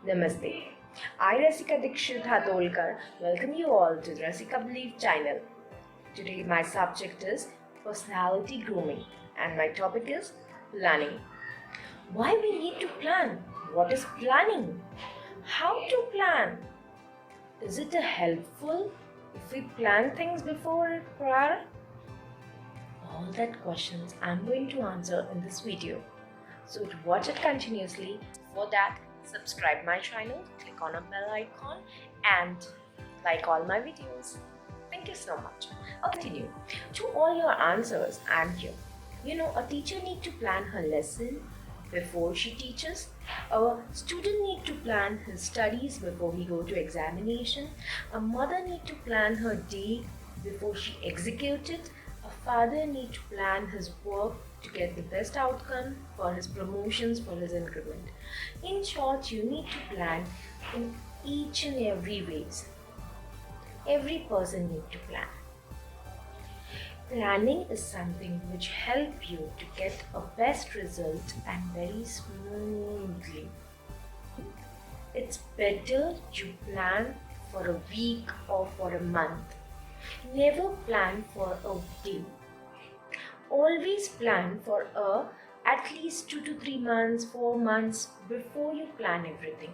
Namaste. I, Rasika Dikshit Hatolkar, welcome you all to the Rasika Belief channel. Today, my subject is personality grooming, and my topic is planning. Why we need to plan? What is planning? How to plan? Is it helpful if we plan things before prior? All that questions I'm going to answer in this video. So to watch it continuously, for that, subscribe my channel, click on a bell icon and like all my videos. Thank you so much. I'll continue. To all your answers, I'm here. A teacher needs to plan her lesson before she teaches. A student needs to plan his studies before he go to examination. A mother needs to plan her day before she executes it. A father needs to plan his work to get the best outcome for his promotions, for his increment. In short, you need to plan in each and every ways. Every person needs to plan. Planning is something which helps you to get a best result and very smoothly. It's better you plan for a week or for a month. Never plan for a day. Always plan for at least 2 to 3 months, 4 months before you plan everything.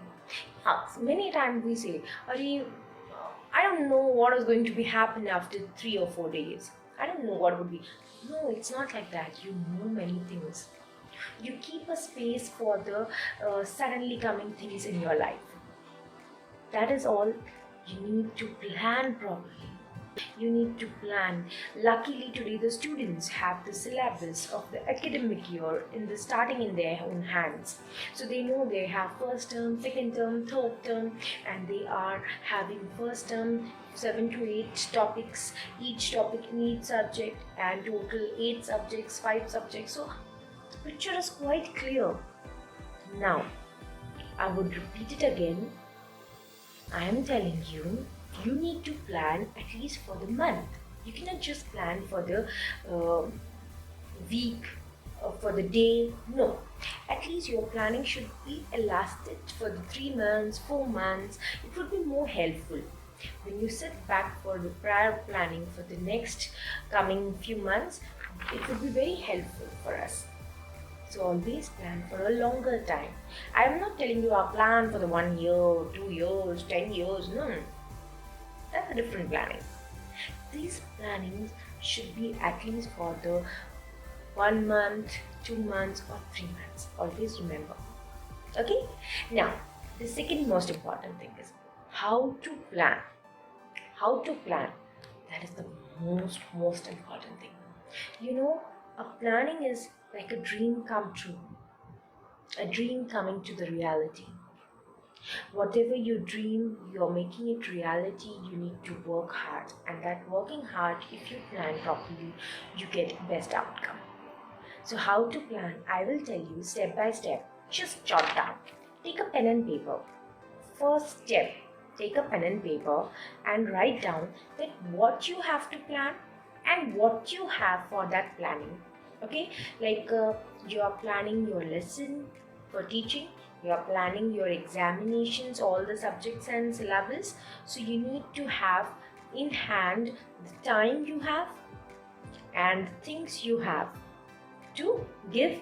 Many times we say, I don't know what is going to be happen after 3 or 4 days. I don't know what would be. No, it's not like that. You know many things. You keep a space for the suddenly coming things in your life. That is all. You need to plan properly. You need to plan. Luckily today the students have the syllabus of the academic year starting in their own hands. So they know they have first term, second term, third term, and they are having first term 7 to 8 topics, each topic in each subject, and total 8 subjects, 5 subjects. So the picture is quite clear. Now I would repeat it again. I am telling you, you need to plan at least for the month. You cannot just plan for the week or for the day. No. At least your planning should be elastic for the 3 months, 4 months. It would be more helpful. When you sit back for the prior planning for the next coming few months, it would be very helpful for us. So always plan for a longer time. I am not telling you a plan for the 1 year, 2 years, 10 years. No. That's a different planning. These plannings should be at least for the 1 month, 2 months or 3 months. Always remember. Okay? Now, the second most important thing is how to plan. How to plan. That is the most important thing. A planning is like a dream come true. A dream coming to the reality. Whatever you dream, you're making it reality. You need to work hard, and that working hard, if you plan properly, you get best outcome. So how to plan? I will tell you step by step. Just jot down. Take a pen and paper. First step, take a pen and paper and write down that what you have to plan and what you have for that planning. Okay, like you are planning your lesson for teaching. You are planning your examinations, all the subjects and syllabus. So you need to have in hand the time you have and the things you have to give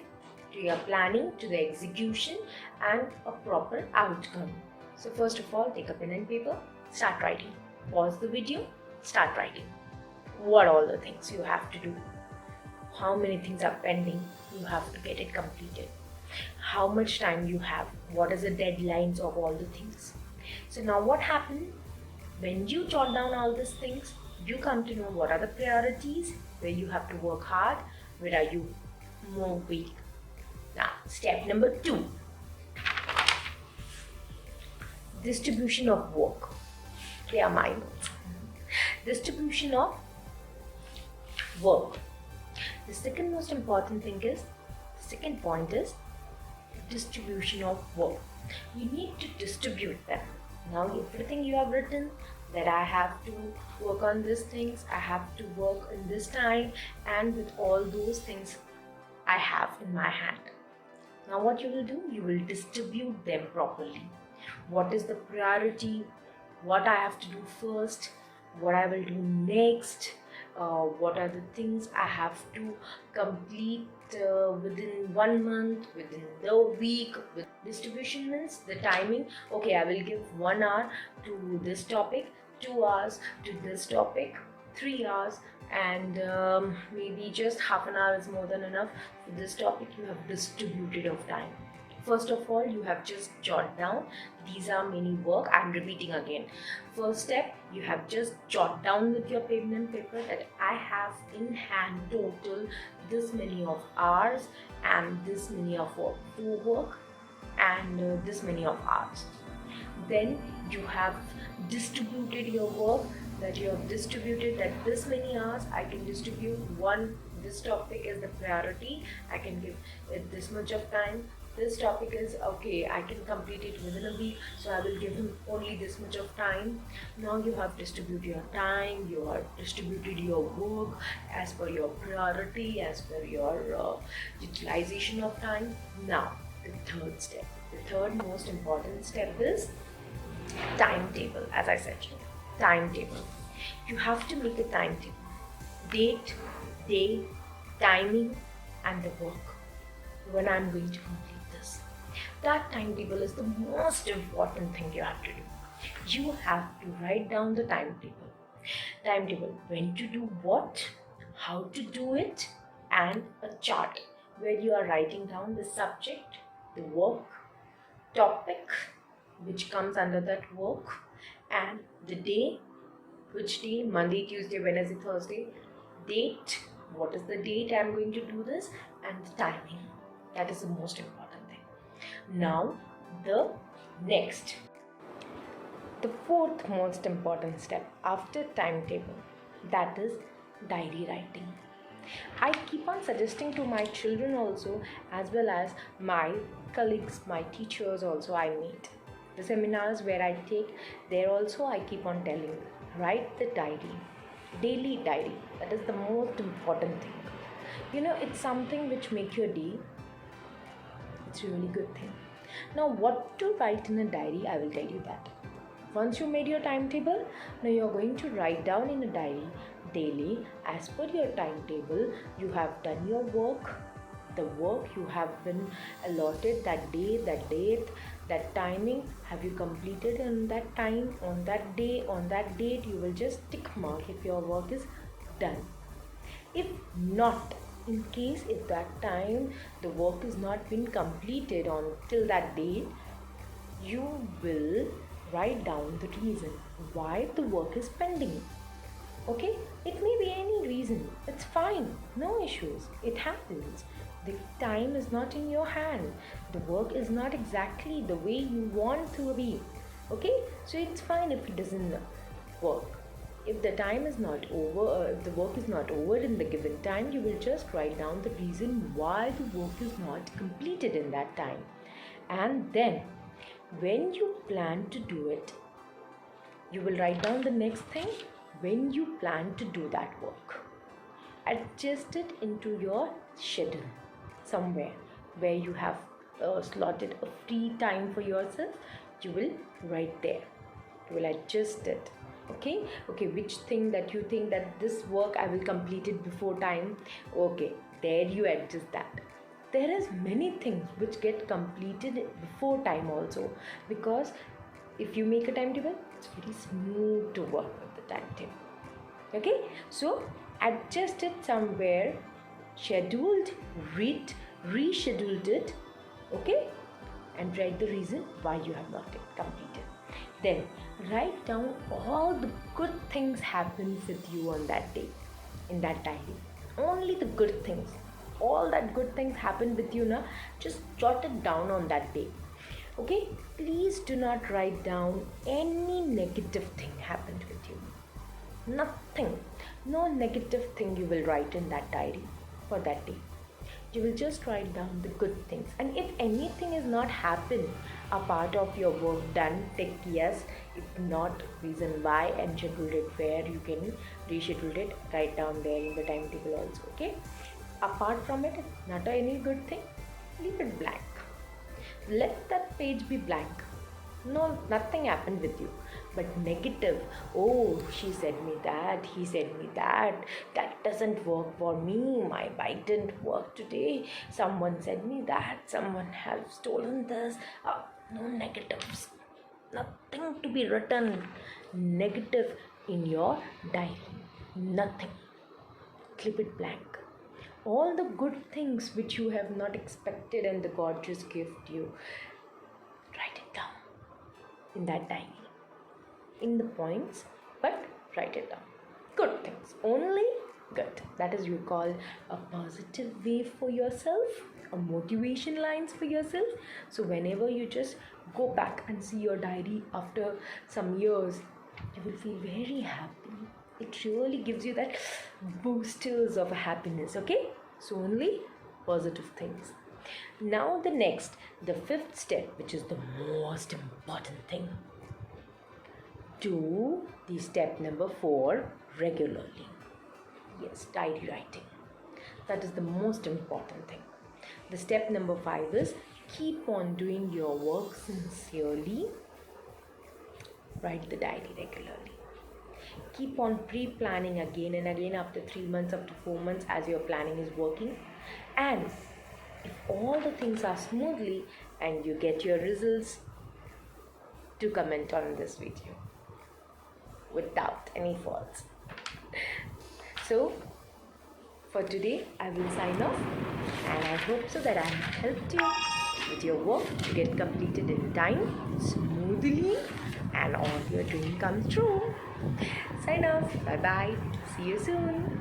to your planning, to the execution and a proper outcome. So first of all, take a pen and paper, start writing. Pause the video, start writing. What all the things you have to do. How many things are pending, you have to get it completed. How much time you have, what is the deadlines of all the things. So now what happened? When you jot down all these things, you come to know what are the priorities, where you have to work hard, where are you more weak. Now, step number 2. Distribution of work. Clear my notes. Distribution of work. The second most important thing is, second point is distribution of work. You need to distribute them. Now everything you have written, that I have to work on these things, I have to work in this time, and with all those things I have in my hand. Now what you will do, you will distribute them properly. What is the priority, what I have to do first, what I will do next, what are the things I have to complete within 1 month, within the week. With distribution means the timing. Okay, I will give 1 hour to this topic, 2 hours to this topic, 3 hours, and maybe just half an hour is more than enough for this topic. You have distributed of time. First of all, you have just jot down these are many work. I'm repeating again. First step, you have just jot down with your pen and paper that I have in hand total this many of hours and this many of work and this many of hours. Then you have distributed your work, that you have distributed that this many hours I can distribute one. This topic is the priority, I can give it this much of time. This topic is okay, I can complete it within a week, so I will give him only this much of time. Now you have distributed your time, you have distributed your work as per your priority, as per your utilization of time. Now the third step, the third most important step is timetable. As I said, timetable. You have to make a timetable. Date, day, timing, and the work. When I'm going to complete this. That timetable is the most important thing you have to do. You have to write down the timetable. Timetable, when to do what, how to do it, and a chart where you are writing down the subject, the work, topic, which comes under that work, and the day, which day, Monday, Tuesday, Wednesday, Thursday, date, what is the date I'm going to do this, and the timing. That is the most important thing. Now, the fourth most important step after timetable, that is diary writing. I keep on suggesting to my children also, as well as my colleagues, my teachers also I meet. The seminars where I take, there also I keep on telling, write the diary, daily diary. That is the most important thing. You know, it's something which makes your day. It's a really good thing. Now, what to write in a diary, I will tell you that. Once you made your timetable, now you are going to write down in a diary daily as per your timetable. You have done your work, the work you have been allotted, that day, that date, that timing, have you completed in that time, on that day, on that date. You will just tick mark if your work is done. If not, in case if that time the work is not been completed on till that date, you will write down the reason why the work is pending. Okay, it may be any reason, it's fine, no issues, it happens. The time is not in your hand, the work is not exactly the way you want to be. Okay, so it's fine if it doesn't work. If the time is not over, if the work is not over in the given time, you will just write down the reason why the work is not completed in that time. And then, when you plan to do it, you will write down the next thing, when you plan to do that work. Adjust it into your schedule somewhere where you have slotted a free time for yourself. You will write there. You will adjust it. Okay, which thing that you think that this work I will complete it before time. Okay, there you adjust that. There is many things which get completed before time also, because if you make a timetable, it's very smooth to work with the timetable. Okay, so adjust it somewhere, scheduled, rescheduled it, okay, and write the reason why you have not completed. Then write down all the good things happen with you on that day, in that diary. Only the good things. All that good things happen with you now, just jot it down on that day. Okay, please do not write down any negative thing happened with you. Nothing, no negative thing you will write in that diary for that day. You will just write down the good things, and if anything is not happened a part of your work done, take yes, if not, reason why, and schedule it where you can reschedule it, write down there in the timetable also. Okay, apart from it, not any good thing, leave it blank. Let that page be blank. No, nothing happened with you. But negative, oh, she said me that, he said me that, that doesn't work for me, my bike didn't work today, someone said me that, someone has stolen this. No negatives, nothing to be written negative in your diary, nothing. Keep it blank. All the good things which you have not expected and the God just gift you, write it down in that diary, in the points, but write it down. Good things, only good. That is you call a positive way for yourself, a motivation lines for yourself. So whenever you just go back and see your diary after some years, you will feel very happy. It really gives you that boosters of happiness. Okay, so only positive things. Now the next, the fifth step, which is the most important thing, do the step number 4 regularly. Yes, diary writing. That is the most important thing. The step number 5 is keep on doing your work sincerely. Write the diary regularly. Keep on pre-planning again and again after 3 months, after 4 months, as your planning is working. And if all the things are smoothly and you get your results, to comment on this video without any faults. So for today I will sign off, and I hope so that I have helped you with your work to get completed in time, smoothly, and all your dream come true. Sign off. Bye bye. See you soon.